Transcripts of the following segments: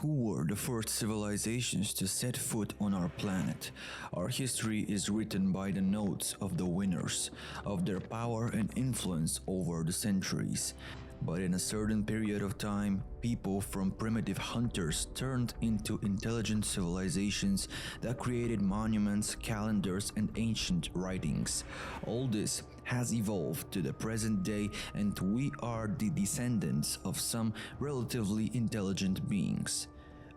who were the first civilizations to set foot on our planet. Our history is written by the notes of the winners, of their power and influence over the centuries. But in a certain period of time, people from primitive hunters turned into intelligent civilizations that created monuments, calendars, and ancient writings. All this has evolved to the present day, and we are the descendants of some relatively intelligent beings.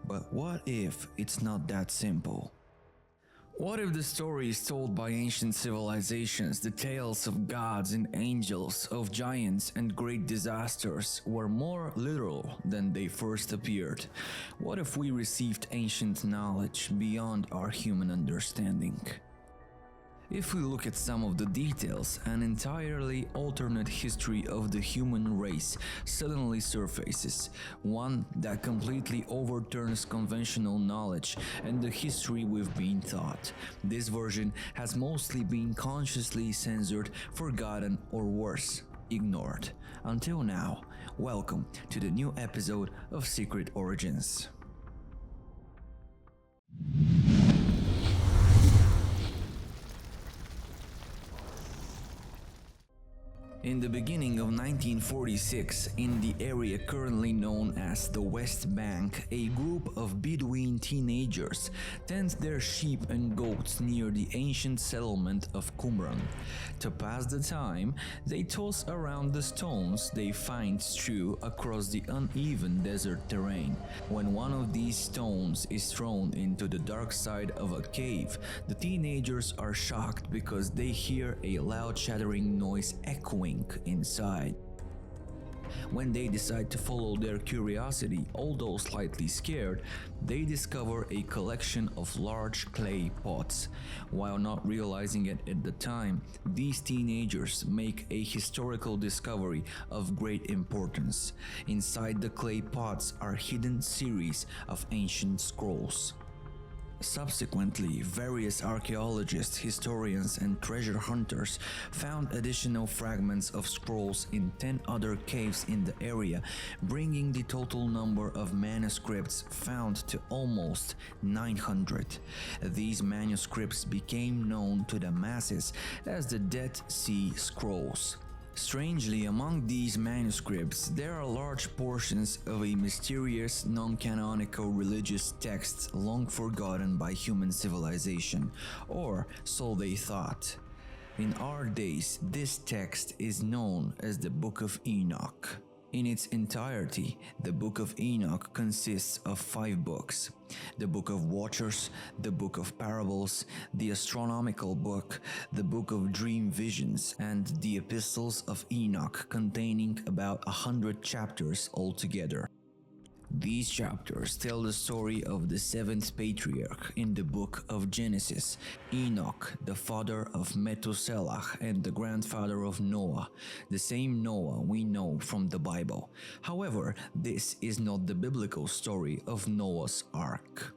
But what if it's not that simple? What if the stories told by ancient civilizations, the tales of gods and angels, of giants and great disasters, were more literal than they first appeared? What if we received ancient knowledge beyond our human understanding? If we look at some of the details, an entirely alternate history of the human race suddenly surfaces, one that completely overturns conventional knowledge and the history we've been taught. This version has mostly been consciously censored, forgotten, or worse, ignored. Until now, welcome to the new episode of Secret Origins. In the beginning of 1946, in the area currently known as the West Bank, a group of Bedouin teenagers tend their sheep and goats near the ancient settlement of Qumran. To pass the time, they toss around the stones they find strewn across the uneven desert terrain. When one of these stones is thrown into the dark side of a cave, the teenagers are shocked because they hear a loud shattering noise echoing inside. When they decide to follow their curiosity, although slightly scared, they discover a collection of large clay pots. While not realizing it at the time, these teenagers make a historical discovery of great importance. Inside the clay pots are hidden series of ancient scrolls. Subsequently, various archaeologists, historians, and treasure hunters found additional fragments of scrolls in 10 other caves in the area, bringing the total number of manuscripts found to almost 900. These manuscripts became known to the masses as the Dead Sea Scrolls. Strangely, among these manuscripts, there are large portions of a mysterious, non-canonical religious text long forgotten by human civilization, or so they thought. In our days, this text is known as the Book of Enoch. In its entirety, the Book of Enoch consists of 5 books: the Book of Watchers, the Book of Parables, the Astronomical Book, the Book of Dream Visions, and the Epistles of Enoch, containing about 100 chapters altogether. These chapters tell the story of the 7th patriarch in the book of Genesis, Enoch, the father of Methuselah and the grandfather of Noah, the same Noah we know from the Bible. However, this is not the biblical story of Noah's Ark.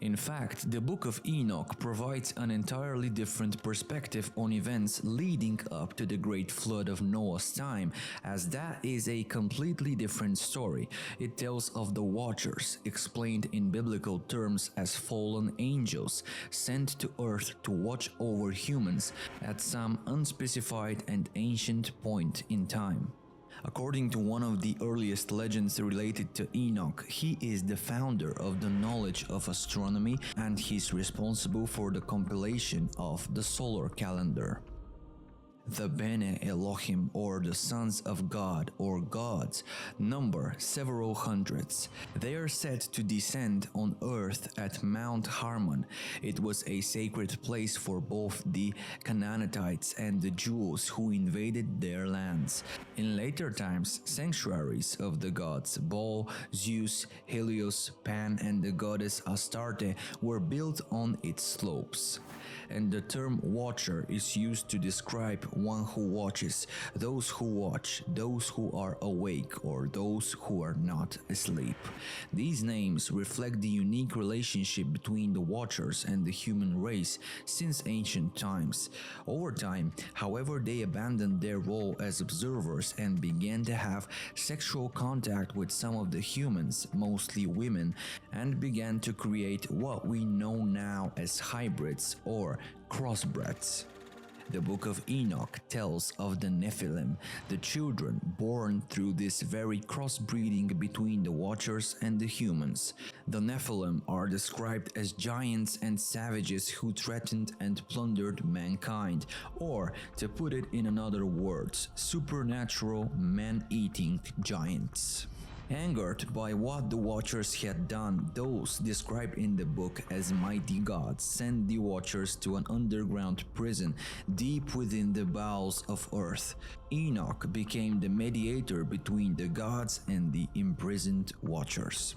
In fact, the Book of Enoch provides an entirely different perspective on events leading up to the Great Flood of Noah's time, as that is a completely different story. It tells of the Watchers, explained in biblical terms as fallen angels, sent to earth to watch over humans at some unspecified and ancient point in time. According to one of the earliest legends related to Enoch, he is the founder of the knowledge of astronomy and he's responsible for the compilation of the solar calendar. The Bene Elohim, or the sons of God or gods, number several hundreds. They are said to descend on earth at Mount Harmon. It was a sacred place for both the Canaanites and the Jews who invaded their lands. In later times, sanctuaries of the gods Baal, Zeus, Helios, Pan, and the goddess Astarte were built on its slopes. And the term watcher is used to describe one who watches, those who watch, those who are awake, or those who are not asleep. These names reflect the unique relationship between the Watchers and the human race since ancient times. Over time, however, they abandoned their role as observers and began to have sexual contact with some of the humans, mostly women, and began to create what we know now as hybrids or crossbreds. The Book of Enoch tells of the Nephilim, the children born through this very crossbreeding between the Watchers and the humans. The Nephilim are described as giants and savages who threatened and plundered mankind, or, to put it in another words, supernatural man-eating giants. Angered by what the Watchers had done, those described in the book as mighty gods sent the Watchers to an underground prison deep within the bowels of earth. Enoch became the mediator between the gods and the imprisoned Watchers.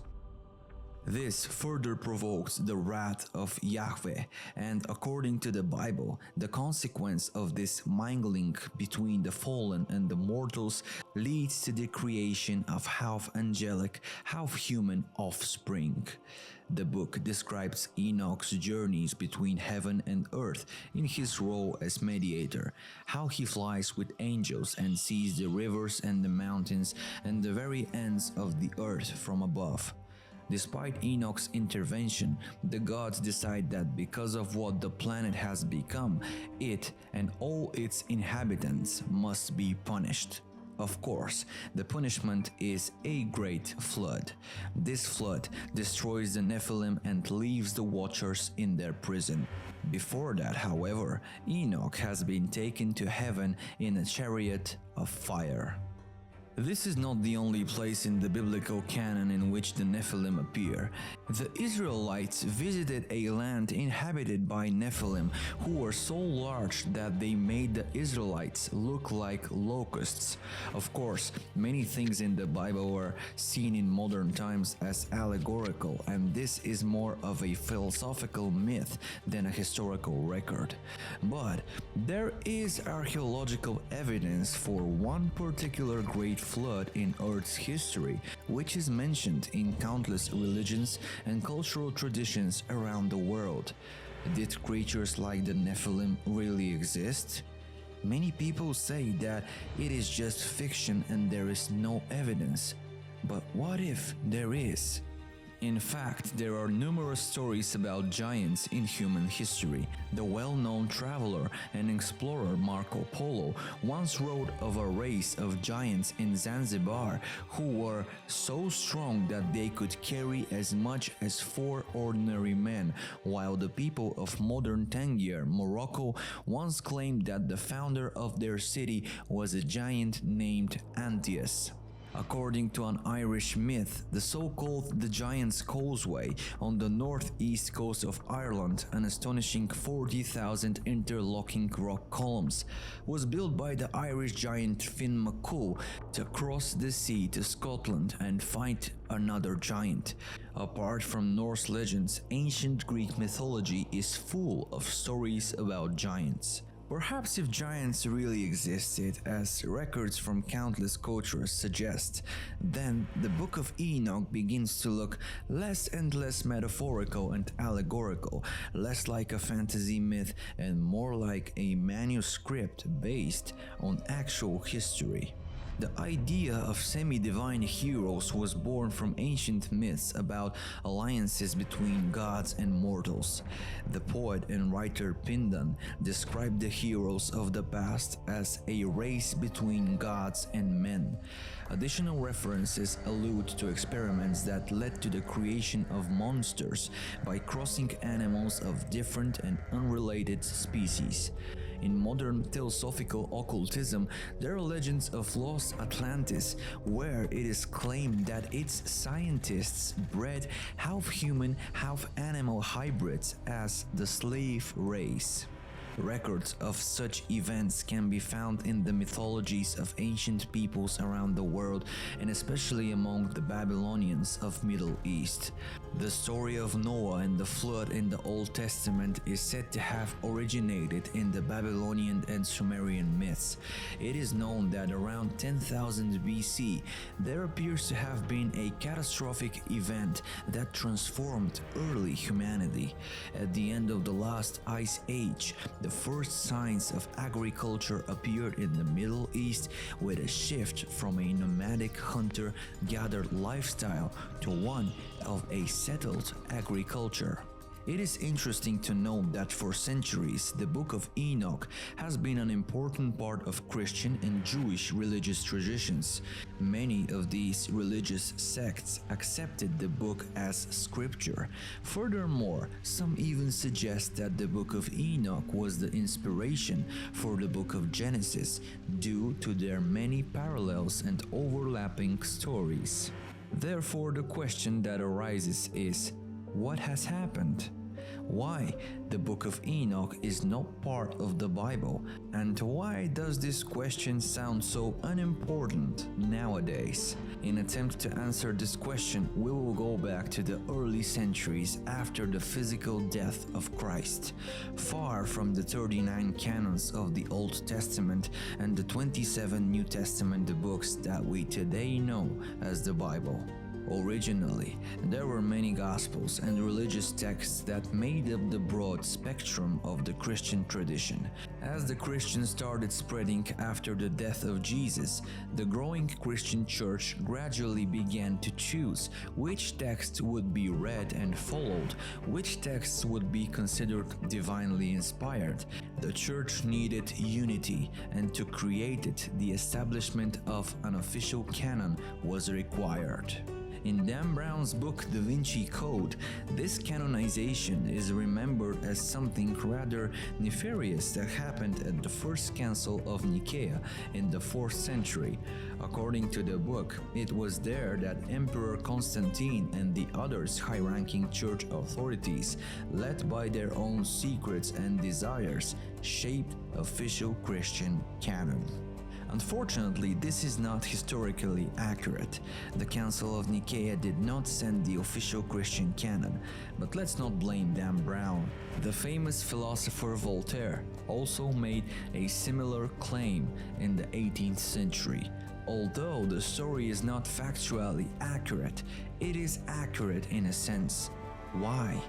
This further provokes the wrath of Yahweh, and according to the Bible, the consequence of this mingling between the fallen and the mortals leads to the creation of half-angelic, half-human offspring. The book describes Enoch's journeys between heaven and earth in his role as mediator, how he flies with angels and sees the rivers and the mountains and the very ends of the earth from above. Despite Enoch's intervention, the gods decide that because of what the planet has become, it and all its inhabitants must be punished. Of course, the punishment is a great flood. This flood destroys the Nephilim and leaves the Watchers in their prison. Before that, however, Enoch has been taken to heaven in a chariot of fire. This is not the only place in the biblical canon in which the Nephilim appear. The Israelites visited a land inhabited by Nephilim who were so large that they made the Israelites look like locusts. Of course, many things in the Bible were seen in modern times as allegorical, and this is more of a philosophical myth than a historical record. But there is archaeological evidence for one particular great flood in Earth's history, which is mentioned in countless religions and cultural traditions around the world. Did creatures like the Nephilim really exist? Many people say that it is just fiction and there is no evidence. But what if there is? In fact, there are numerous stories about giants in human history. The well-known traveler and explorer Marco Polo once wrote of a race of giants in Zanzibar who were so strong that they could carry as much as 4 ordinary men, while the people of modern Tangier, Morocco, once claimed that the founder of their city was a giant named Antaeus. According to an Irish myth, the so-called the Giant's Causeway on the northeast coast of Ireland, an astonishing 40,000 interlocking rock columns, was built by the Irish giant Finn McCool to cross the sea to Scotland and fight another giant. Apart from Norse legends, ancient Greek mythology is full of stories about giants. Perhaps if giants really existed, as records from countless cultures suggest, then the Book of Enoch begins to look less and less metaphorical and allegorical, less like a fantasy myth and more like a manuscript based on actual history. The idea of semi-divine heroes was born from ancient myths about alliances between gods and mortals. The poet and writer Pindar described the heroes of the past as a race between gods and men. Additional references allude to experiments that led to the creation of monsters by crossing animals of different and unrelated species. In modern theosophical occultism, there are legends of lost Atlantis, where it is claimed that its scientists bred half-human, half-animal hybrids as the slave race. Records of such events can be found in the mythologies of ancient peoples around the world, and especially among the Babylonians of Middle East. The story of Noah and the flood in the Old Testament is said to have originated in the Babylonian and Sumerian myths. It is known that around 10,000 BC, there appears to have been a catastrophic event that transformed early humanity. At the end of the last ice age, the first signs of agriculture appeared in the Middle East, with a shift from a nomadic hunter-gatherer lifestyle to one of a settled agriculture. It is interesting to note that for centuries, the Book of Enoch has been an important part of Christian and Jewish religious traditions. Many of these religious sects accepted the book as scripture. Furthermore, some even suggest that the Book of Enoch was the inspiration for the Book of Genesis, due to their many parallels and overlapping stories. Therefore, the question that arises is, what has happened? Why the Book of Enoch is not part of the Bible, and why does this question sound so unimportant nowadays? In attempt to answer this question, we will go back to the early centuries after the physical death of Christ, far from the 39 canons of the Old Testament and the 27 New Testament books that we today know as the Bible. Originally, there were many Gospels and religious texts that made up the broad spectrum of the Christian tradition. As the Christians started spreading after the death of Jesus, the growing Christian church gradually began to choose which texts would be read and followed, which texts would be considered divinely inspired. The church needed unity, and to create it, the establishment of an official canon was required. In Dan Brown's book Da Vinci Code, this canonization is remembered as something rather nefarious that happened at the First Council of Nicaea in the 4th century. According to the book, it was there that Emperor Constantine and the others high-ranking church authorities, led by their own secrets and desires, shaped official Christian canon. Unfortunately, this is not historically accurate. The Council of Nicaea did not send the official Christian canon, but let's not blame Dan Brown. The famous philosopher Voltaire also made a similar claim in the 18th century. Although the story is not factually accurate, it is accurate in a sense. Why?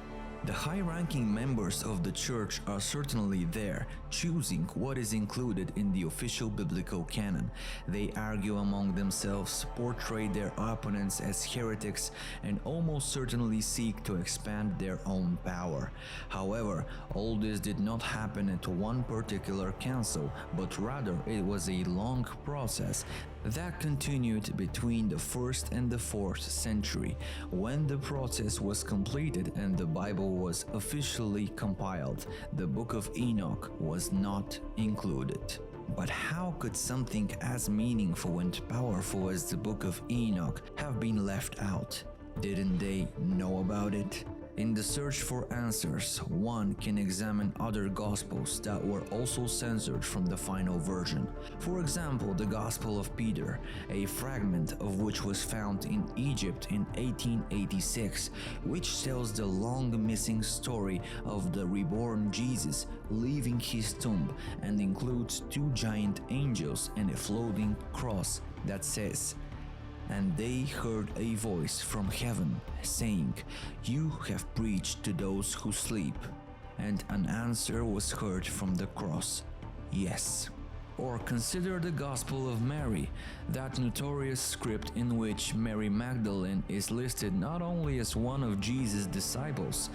The high-ranking members of the church are certainly there, choosing what is included in the official biblical canon. They argue among themselves, portray their opponents as heretics, and almost certainly seek to expand their own power. However, all this did not happen at one particular council, but rather it was a long process that continued between the 1st and the 4th century. When the process was completed and the Bible was officially compiled, the Book of Enoch was not included. But how could something as meaningful and powerful as the Book of Enoch have been left out? Didn't they know about it? In the search for answers, one can examine other Gospels that were also censored from the final version. For example, the Gospel of Peter, a fragment of which was found in Egypt in 1886, which tells the long-missing story of the reborn Jesus leaving his tomb, and includes 2 giant angels and a floating cross that says, "And they heard a voice from heaven, saying, 'You have preached to those who sleep.' And an answer was heard from the cross, 'Yes.'" Or consider the Gospel of Mary, that notorious script in which Mary Magdalene is listed not only as one of Jesus' disciples,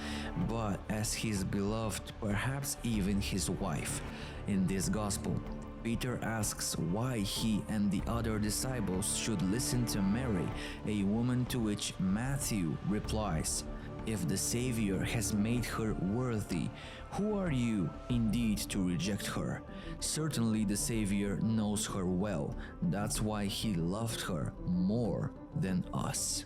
but as his beloved, perhaps even his wife. In this Gospel, Peter asks why he and the other disciples should listen to Mary, a woman to which Matthew replies, "If the Savior has made her worthy, who are you indeed to reject her? Certainly the Savior knows her well, that's why he loved her more than us."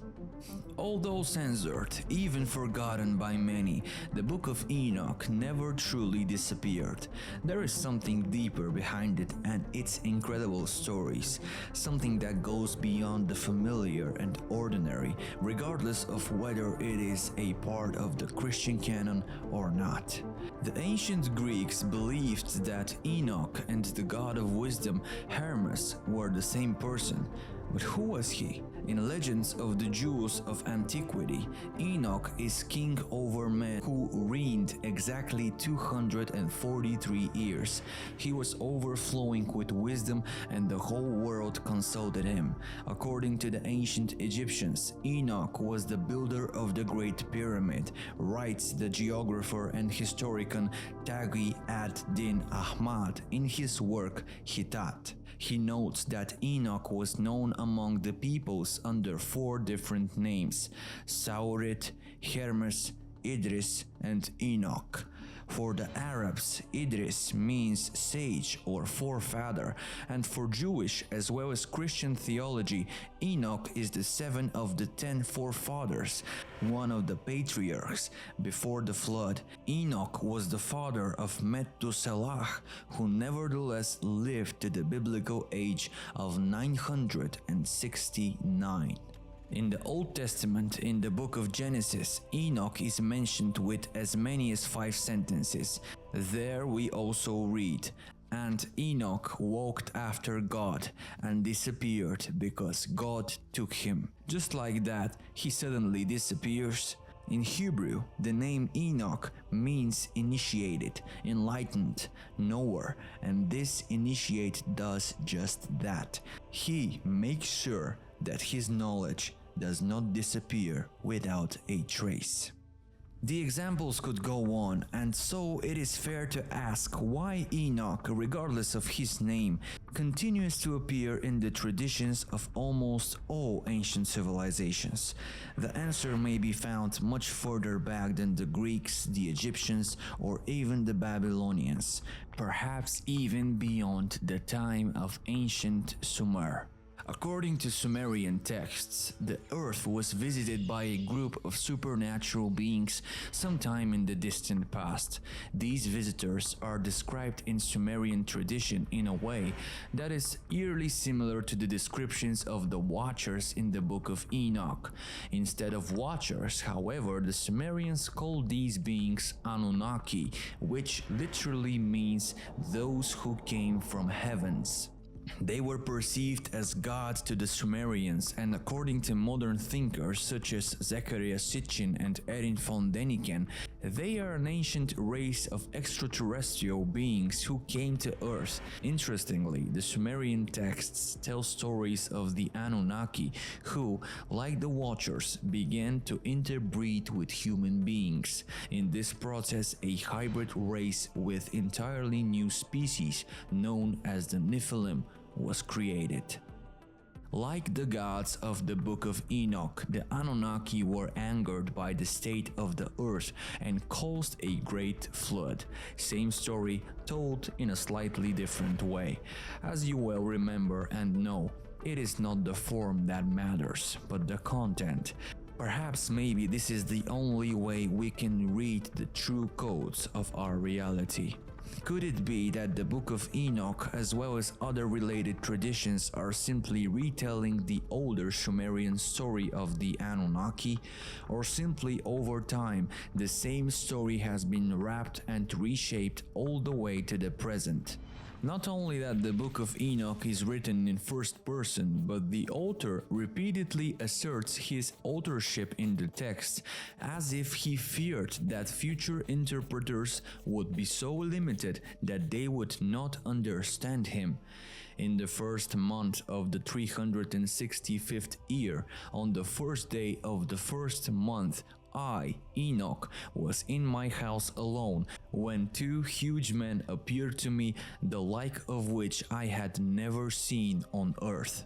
Although censored, even forgotten by many, the Book of Enoch never truly disappeared. There is something deeper behind it and its incredible stories, something that goes beyond the familiar and ordinary, regardless of whether it is a part of the Christian canon or not. The ancient Greeks believed that Enoch and the god of wisdom, Hermes, were the same person. But who was he? In legends of the Jews of antiquity, Enoch is king over men who reigned exactly 243 years. He was overflowing with wisdom and the whole world consulted him. According to the ancient Egyptians, Enoch was the builder of the Great Pyramid, writes the geographer and historian Taghi ad-Din Ahmad in his work Hittat. He notes that Enoch was known among the peoples under 4 different names: Saurit, Hermes, Idris, and Enoch. For the Arabs, Idris means sage or forefather, and for Jewish as well as Christian theology, Enoch is the 7th of the 10 forefathers, one of the patriarchs. Before the flood, Enoch was the father of Methuselah, who nevertheless lived to the biblical age of 969. In the Old Testament, in the book of Genesis, Enoch is mentioned with as many as 5 sentences. There we also read, "And Enoch walked after God and disappeared because God took him." Just like that, he suddenly disappears. In Hebrew, the name Enoch means initiated, enlightened, knower, and this initiate does just that. He makes sure that his knowledge does not disappear without a trace. The examples could go on, and so it is fair to ask why Enoch, regardless of his name, continues to appear in the traditions of almost all ancient civilizations. The answer may be found much further back than the Greeks, the Egyptians, or even the Babylonians, perhaps even beyond the time of ancient Sumer. According to Sumerian texts, the earth was visited by a group of supernatural beings sometime in the distant past. These visitors are described in Sumerian tradition in a way that is eerily similar to the descriptions of the Watchers in the Book of Enoch. Instead of Watchers, however, the Sumerians called these beings Anunnaki, which literally means those who came from heavens. They were perceived as gods to the Sumerians, and according to modern thinkers such as Zechariah Sitchin and Erin von Däniken, they are an ancient race of extraterrestrial beings who came to Earth. Interestingly, the Sumerian texts tell stories of the Anunnaki who, like the Watchers, began to interbreed with human beings. In this process, a hybrid race with entirely new species, known as the Nephilim, was created. Like the gods of the Book of Enoch, the Anunnaki were angered by the state of the earth and caused a great flood. Same story told in a slightly different way. As you well remember and know, it is not the form that matters, but the content. Perhaps maybe this is the only way we can read the true codes of our reality. Could it be that the Book of Enoch, as well as other related traditions, are simply retelling the older Sumerian story of the Anunnaki? Or simply over time, the same story has been wrapped and reshaped all the way to the present? Not only that the Book of Enoch is written in first person, but the author repeatedly asserts his authorship in the text, as if he feared that future interpreters would be so limited that they would not understand him. In the first month of the 365th year, on the first day of the first month, I, Enoch, was in my house alone, when 2 huge men appeared to me, the like of which I had never seen on earth.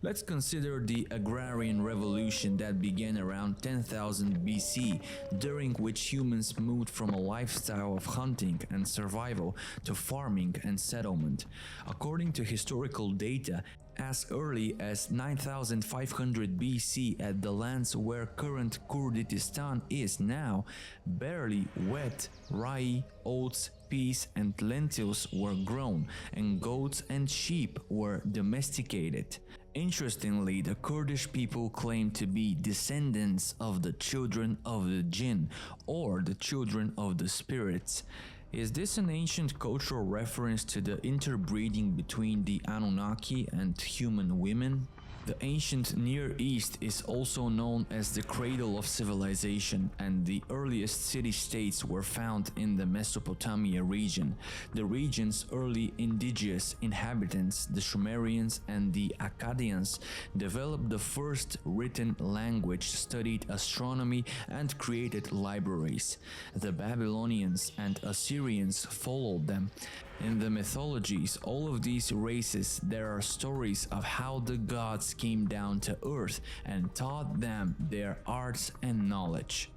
Let's consider the agrarian revolution that began around 10,000 BC, during which humans moved from a lifestyle of hunting and survival to farming and settlement. According to historical data, as early as 9500 BC, at the lands where current Kurdistan is now, barley, wheat, rye, oats, peas and lentils were grown, and goats and sheep were domesticated. Interestingly, the Kurdish people claim to be descendants of the children of the jinn, or the children of the spirits. Is this an ancient cultural reference to the interbreeding between the Anunnaki and human women? The ancient Near East is also known as the cradle of civilization, and the earliest city-states were found in the Mesopotamia region. The region's early indigenous inhabitants, the Sumerians and the Akkadians, developed the first written language, studied astronomy, and created libraries. The Babylonians and Assyrians followed them. In the mythologies, all of these races, there are stories of how the gods came down to earth and taught them their arts and knowledge.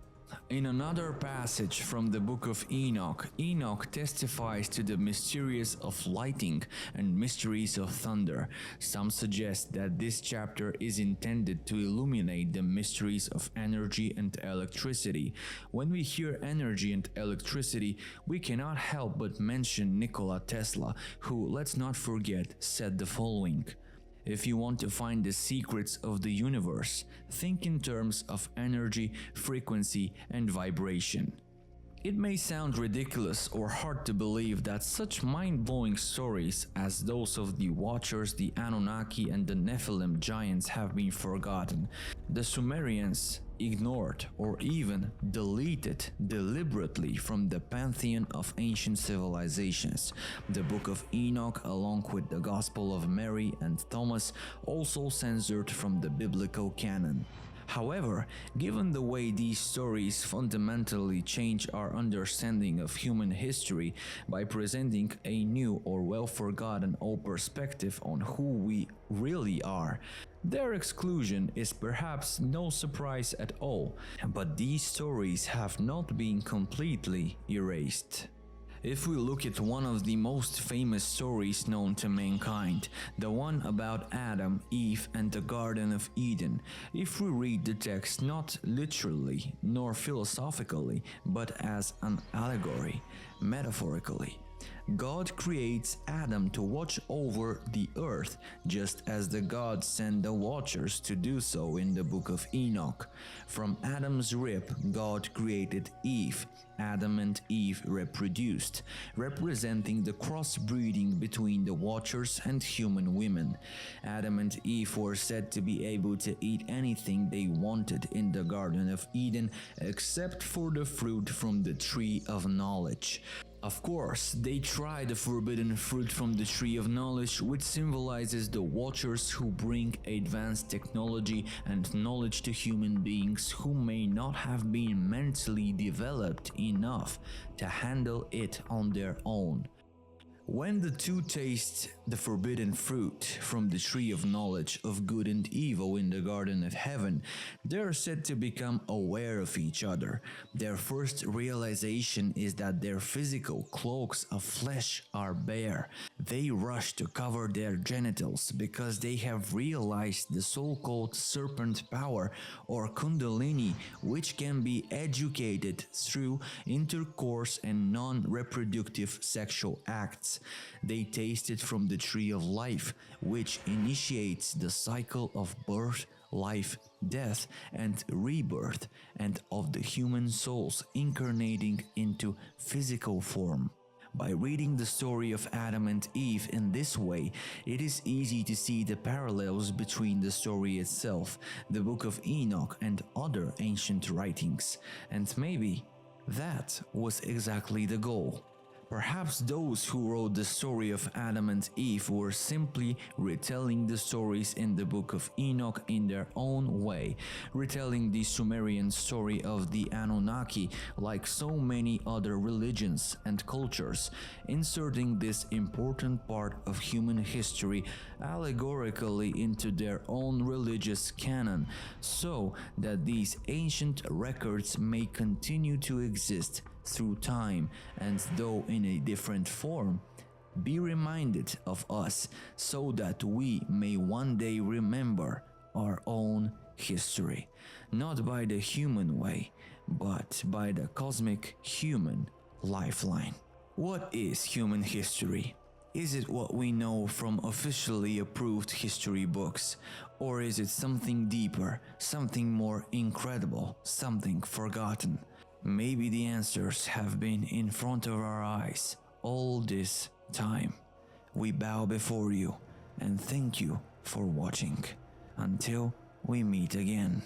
In another passage from the Book of Enoch, Enoch testifies to the mysteries of lightning and mysteries of thunder. Some suggest that this chapter is intended to illuminate the mysteries of energy and electricity. When we hear energy and electricity, we cannot help but mention Nikola Tesla, who, let's not forget, said the following: "If you want to find the secrets of the universe, think in terms of energy, frequency, and vibration." It may sound ridiculous or hard to believe that such mind-blowing stories as those of the Watchers, the Anunnaki, and the Nephilim giants have been forgotten. The Sumerians ignored or even deleted deliberately from the pantheon of ancient civilizations. The Book of Enoch, along with the Gospel of Mary and Thomas, also censored from the biblical canon. However, given the way these stories fundamentally change our understanding of human history by presenting a new or well-forgotten old perspective on who we really are, their exclusion is perhaps no surprise at all. But these stories have not been completely erased. If we look at one of the most famous stories known to mankind, the one about Adam, Eve, and the Garden of Eden, if we read the text not literally nor philosophically, but as an allegory, metaphorically, God creates Adam to watch over the earth, just as the gods sent the Watchers to do so in the Book of Enoch. From Adam's rib, God created Eve. Adam and Eve reproduced, representing the crossbreeding between the Watchers and human women. Adam and Eve were said to be able to eat anything they wanted in the Garden of Eden, except for the fruit from the Tree of Knowledge. Of course, they tried the forbidden fruit from the Tree of Knowledge, which symbolizes the Watchers who bring advanced technology and knowledge to human beings who may not have been mentally developed enough to handle it on their own. When the two taste the forbidden fruit from the tree of knowledge of good and evil in the Garden of Heaven, they are said to become aware of each other. Their first realization is that their physical cloaks of flesh are bare. They rush to cover their genitals because they have realized the so-called serpent power or kundalini, which can be educated through intercourse and non-reproductive sexual acts. They tasted from the tree of life, which initiates the cycle of birth, life, death, and rebirth, and of the human souls incarnating into physical form. By reading the story of Adam and Eve in this way, it is easy to see the parallels between the story itself, the Book of Enoch, and other ancient writings. And maybe that was exactly the goal. Perhaps those who wrote the story of Adam and Eve were simply retelling the stories in the Book of Enoch in their own way, retelling the Sumerian story of the Anunnaki like so many other religions and cultures, inserting this important part of human history allegorically into their own religious canon, so that these ancient records may continue to exist through time, and though in a different form, be reminded of us so that we may one day remember our own history, not by the human way, but by the cosmic human lifeline. What is human history? Is it what we know from officially approved history books, or is it something deeper, something more incredible, something forgotten? Maybe the answers have been in front of our eyes all this time. We bow before you and thank you for watching. Until we meet again.